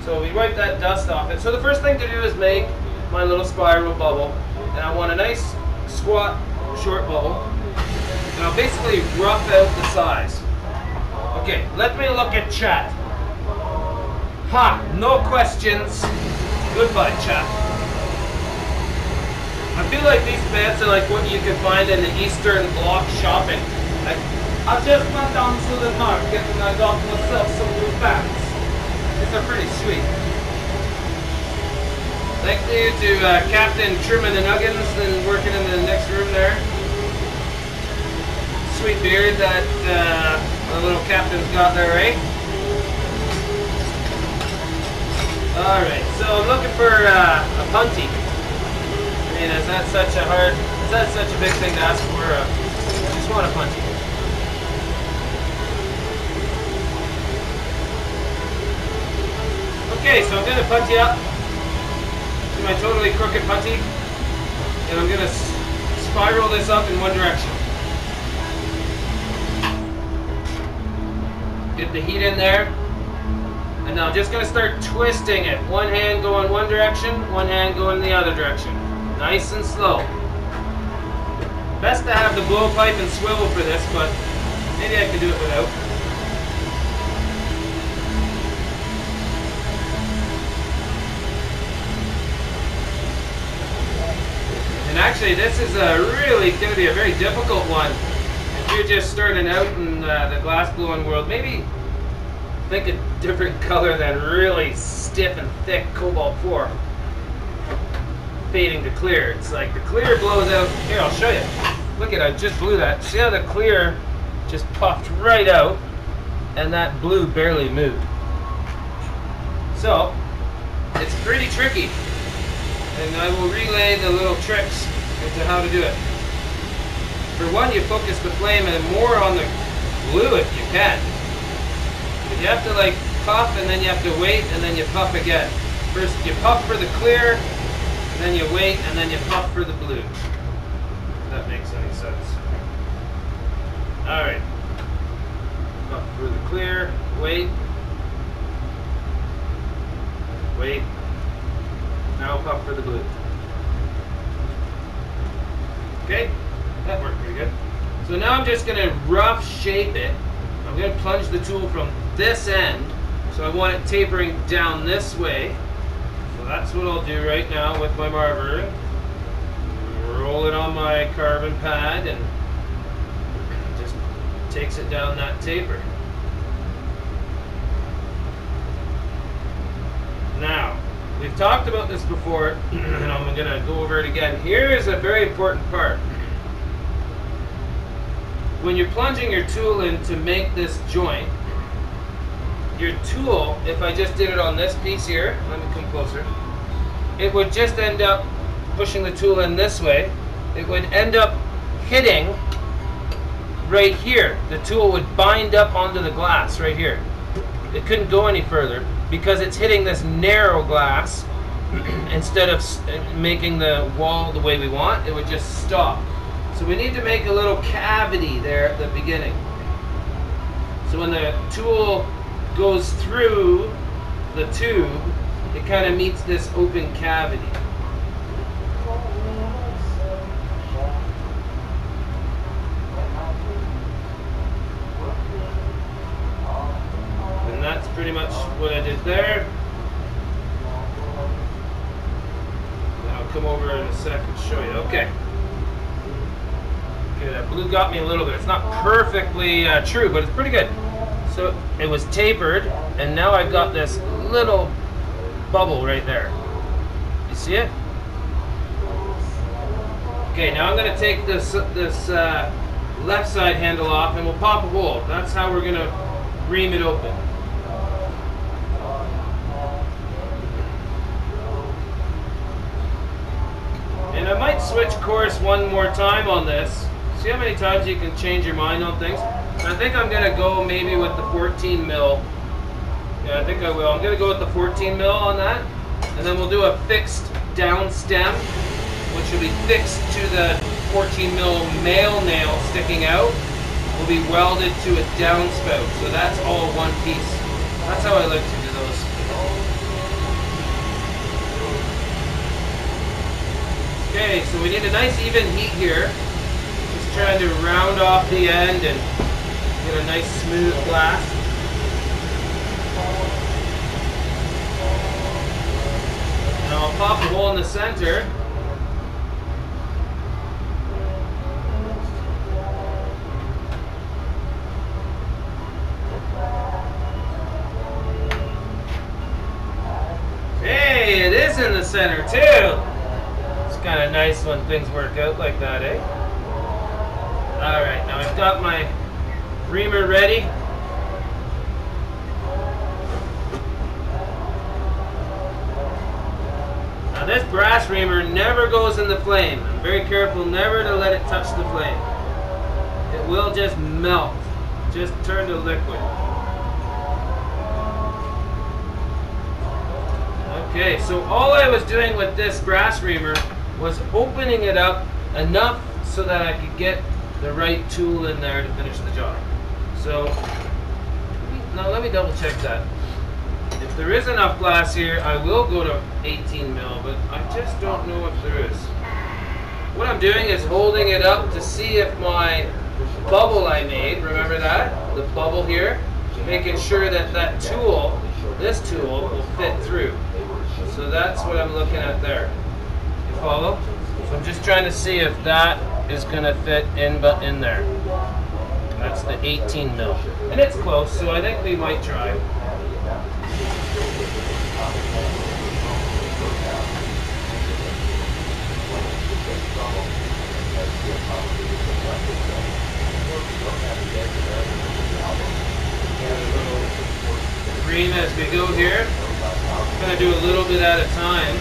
So we wipe that dust off it. So the first thing to do is make my little spiral bubble. And I want a nice squat short bubble. And I'll basically rough out the size. Okay, let me look at chat. Ha, no questions. Goodbye, chat. I feel like these pants are like what you can find in the Eastern Bloc shopping. Like, I just went down to the market and I got myself some new pants. These are pretty sweet. Thank you to Captain trimming the nuggins and working in the next room there. Sweet beard that the little captain's got there, right? Alright, so I'm looking for a punty. I mean, is that such a big thing to ask for? I just want a punty. Okay, so I'm going to punty up to my totally crooked punty. And I'm going to spiral this up in one direction. Get the heat in there. And now I'm just going to start twisting it. One hand going one direction, one hand going the other direction. Nice and slow. Best to have the blowpipe and swivel for this, but maybe I can do it without. And actually this is really going to be a very difficult one. If you're just starting out in the glass blowing world, maybe think a different color than really stiff and thick cobalt 4. Fading to clear. It's like the clear blows out. Here, I'll show you. Look at it, I just blew that. See how the clear just puffed right out and that blue barely moved. So, it's pretty tricky. And I will relay the little tricks into how to do it. For one, you focus the flame and more on the blue if you can. But you have to like puff and then you have to wait and then you puff again. First you puff for the clear, then you wait and then you puff for the blue. If that makes any sense. Alright. Puff for the clear, wait. Wait. Now puff for the blue. Okay, that worked pretty good. So now I'm just going to rough shape it. I'm going to plunge the tool from this end. So I want it tapering down this way. So that's what I'll do right now with my marver. Roll it on my carbon pad and it just takes it down that taper. Now, we've talked about this before, and I'm going to go over it again. Here is a very important part. When you're plunging your tool in to make this joint, your tool, if I just did it on this piece here, let me come closer, it would just end up pushing the tool in this way. It would end up hitting right here. The tool would bind up onto the glass right here. It couldn't go any further because it's hitting this narrow glass. Instead of making the wall the way we want, it would just stop. So we need to make a little cavity there at the beginning. So when the tool goes through the tube, it kind of meets this open cavity. And that's pretty much what I did there. And I'll come over in a sec and show you. Okay. Okay, that blue got me a little bit. It's not perfectly true, but it's pretty good. So it was tapered. And now I've got this little bubble right there. You see it? Okay, now I'm going to take this left side handle off and we'll pop a hole. That's how we're going to ream it open. And I might switch course one more time on this. See how many times you can change your mind on things? I think I'm going to go maybe with the 14 mil. Yeah, I think I will. I'm going to go with the 14 mil on that. And then we'll do a fixed down stem, which will be fixed to the 14 mil male nail sticking out. Will be welded to a downspout. So that's all one piece. That's how I like to do those. Okay, so we need a nice even heat here. Just trying to round off the end and get a nice smooth glass. Now I'll pop a hole in the center. Hey, it is in the center too. It's kind of nice when things work out like that, eh? Alright, now I've got my reamer ready. Now this brass reamer never goes in the flame. I'm very careful never to let it touch the flame. It will just melt, just turn to liquid. Okay, so all I was doing with this brass reamer was opening it up enough so that I could get the right tool in there to finish the job. So, now let me double check that. If there is enough glass here, I will go to 18 mil, but I just don't know if there is. What I'm doing is holding it up to see if my bubble I made, remember that? The bubble here? Making sure that that tool, this tool, will fit through. So that's what I'm looking at there. You follow? So I'm just trying to see if that is going to fit in there. That's the 18 mil. And it's close, so I think we might try. Ream as we go here. I'm going to do a little bit at a time.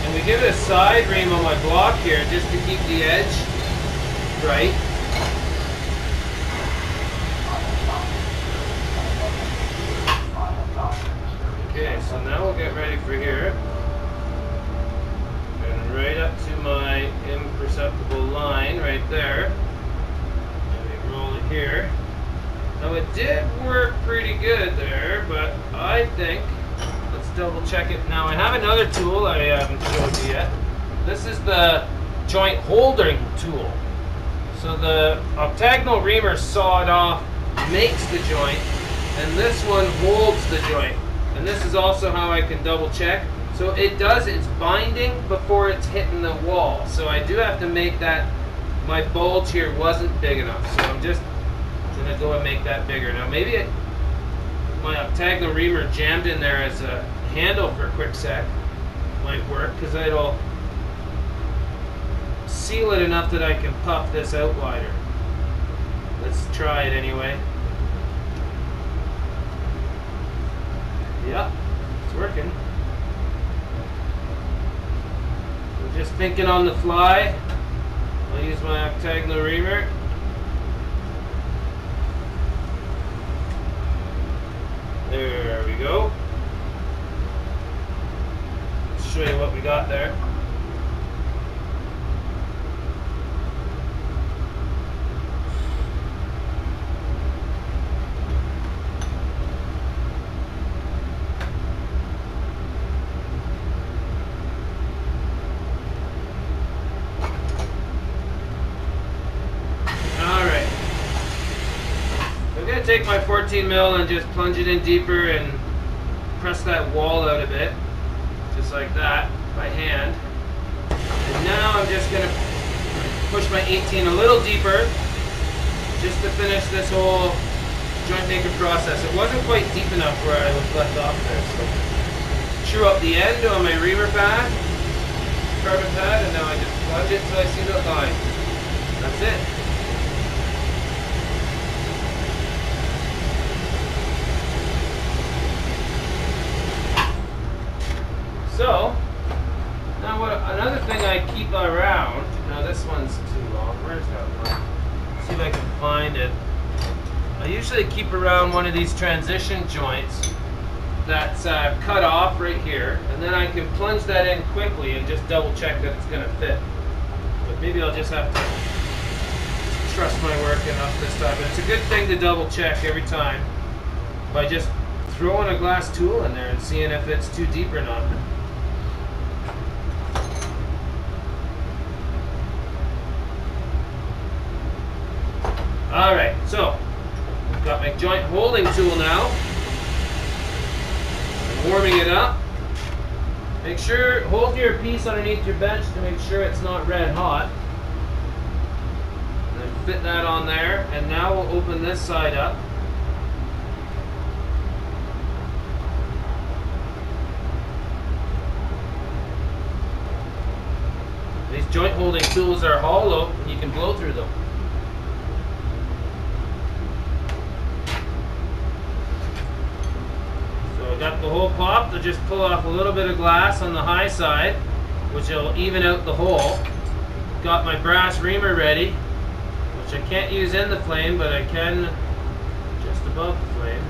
And we give it a side ream on my block here just to keep the edge right. Okay, so now we'll get ready for here. And right up to my imperceptible line right there. And we roll it here. Now it did work pretty good there, but I think, let's double check it. Now I have another tool I haven't showed you yet. This is the joint holding tool. So the octagonal reamer sawed off makes the joint, and this one holds the joint. And this is also how I can double check. So it does its binding before it's hitting the wall. So I do have to make that, my bulge here wasn't big enough. So I'm just going to go and make that bigger. Now maybe my octagonal reamer jammed in there as a handle for a quick sec might work, because it'll seal it enough that I can puff this out wider. Let's try it anyway. Yeah, it's working. I'm just thinking on the fly. I'll use my octagonal reamer. There we go. Let's show you what we got there. Take my 14 mil and just plunge it in deeper and press that wall out a bit, just like that, by hand. And now I'm just going to push my 18 a little deeper, just to finish this whole joint maker process. It wasn't quite deep enough where I was left off there, so chew up the end on my reamer pad, carbon pad, and now I just plunge it until I see the line. That's it. So, now another thing I keep around, now this one's too long, where's that one? Let's see if I can find it. I usually keep around one of these transition joints that's cut off right here, and then I can plunge that in quickly and just double check that it's going to fit. But maybe I'll just have to trust my work enough this time. But it's a good thing to double check every time by just throwing a glass tool in there and seeing if it's too deep or not. Alright, so I've got my joint holding tool now. I'm warming it up. Make sure, hold your piece underneath your bench to make sure it's not red hot. And then fit that on there, and now we'll open this side up. These joint holding tools are hollow and you can blow through them. Got the hole popped. I'll just pull off a little bit of glass on the high side, which will even out the hole. Got my brass reamer ready, which I can't use in the flame, but I can just above the flame.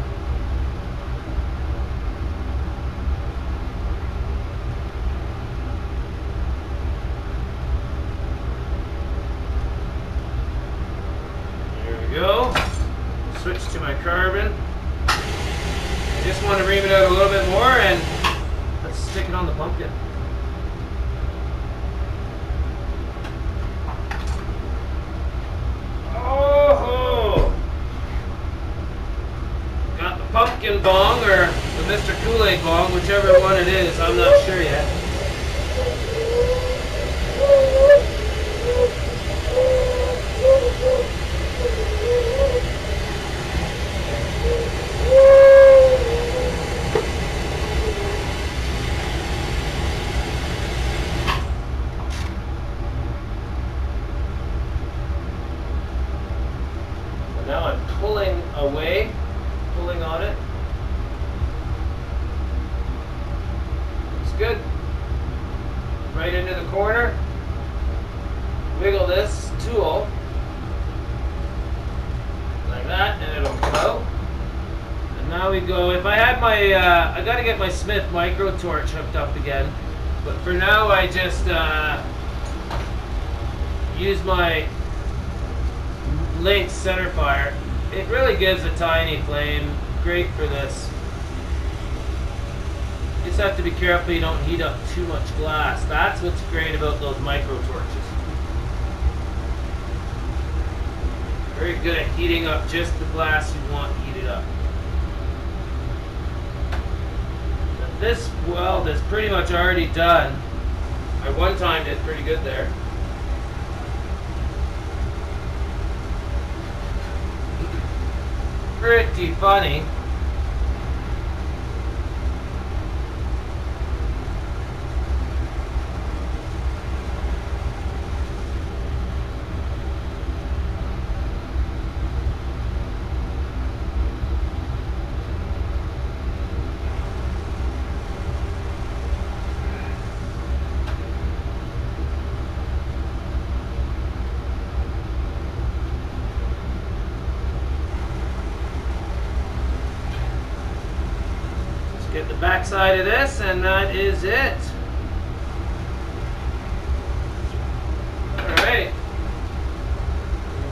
There we go. Switch to my carbon. Just want to ream it out a little bit more, and let's stick it on the pumpkin. Oh! Got the pumpkin bong or the Mr. Kool-Aid bong, whichever one it is. I'm not sure yet. Now I'm pulling away, pulling on it. Looks good. Right into the corner. Wiggle this tool like that, and it'll come out. And now we go. If I had my, I got to get my Smith micro torch hooked up again. But for now, I just use my Lynx center fire. It really gives a tiny flame. Great for this. You just have to be careful you don't heat up too much glass. That's what's great about those micro torches. Very good at heating up just the glass you want heated up. Now this weld is pretty much already done. I one time did pretty good there. Pretty funny. Get the back side of this, and that is it. Alright.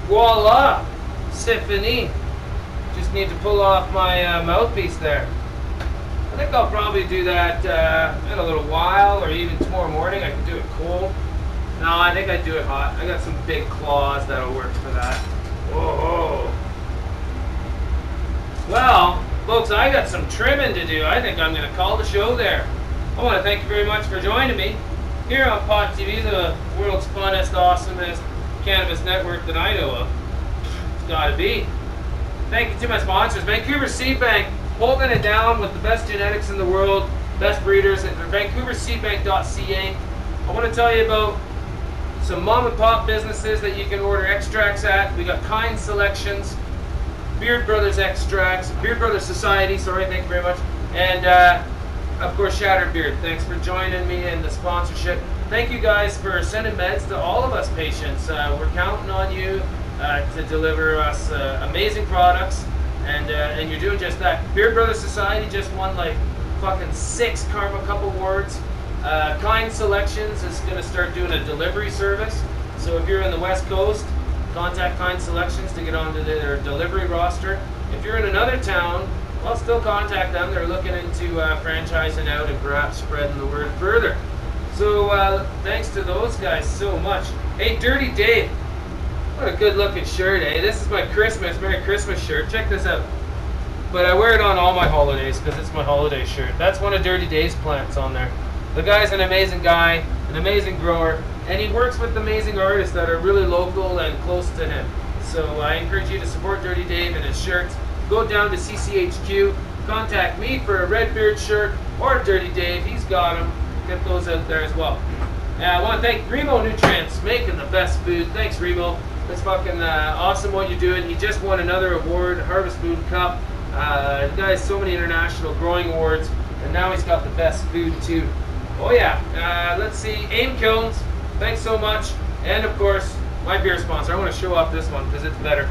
Voila! C'est fini. Just need to pull off my mouthpiece there. I think I'll probably do that in a little while, or even tomorrow morning. I can do it cold. No, I think I'd do it hot. I got some big claws that'll work for that. Whoa! Well, folks, I got some trimming to do. I think I'm going to call the show there. I want to thank you very much for joining me here on Pot TV, the world's funnest, awesomest cannabis network that I know of. It's got to be. thank you to my sponsors. Vancouver Seed Bank, holding it down with the best genetics in the world, best breeders at vancouverseedbank.ca. I want to tell you about some mom and pop businesses that you can order extracts at. We got Kind Selections, Beard Brothers Extracts, Beard Brothers Society, sorry, thank you very much, and of course Shattered Beard. Thanks for joining me in the sponsorship. Thank you guys for sending meds to all of us patients. We're counting on you to deliver us amazing products, and you're doing just that. Beard Brothers Society just won like fucking 6 Karma Cup awards. Kind Selections is going to start doing a delivery service. So if you're in the West Coast, contact Kind Selections to get onto their delivery roster. If you're in another town, well, still contact them. They're looking into franchising out and perhaps spreading the word further. So thanks to those guys so much. Hey, Dirty Dave. What a good looking shirt, eh? This is my Merry Christmas shirt. Check this out. But I wear it on all my holidays because it's my holiday shirt. That's one of Dirty Dave's plants on there. The guy's an amazing guy, an amazing grower, and he works with amazing artists that are really local and close to him. So I encourage you to support Dirty Dave and his shirts. Go down to CCHQ, contact me for a Redbeard shirt or Dirty Dave. He's got them. Get those out there as well. I want to thank Remo Nutrients, making the best food. Thanks, Remo. It's fucking awesome what you're doing. He just won another award, Harvest Food Cup. The guy has so many international growing awards, and now he's got the best food too. Oh yeah, let's see, AIM Kilns, thanks so much. And of course, my beer sponsor. I want to show off this one because it's better.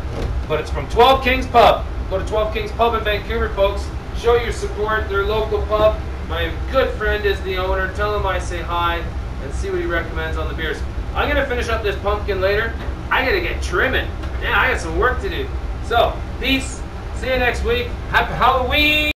But it's from 12 Kings Pub. Go to 12 Kings Pub in Vancouver, folks. Show your support, their local pub. My good friend is the owner. Tell him I say hi and see what he recommends on the beers. I'm going to finish up this pumpkin later. I got to get trimming. Yeah, I got some work to do. So, peace. See you next week. Happy Halloween.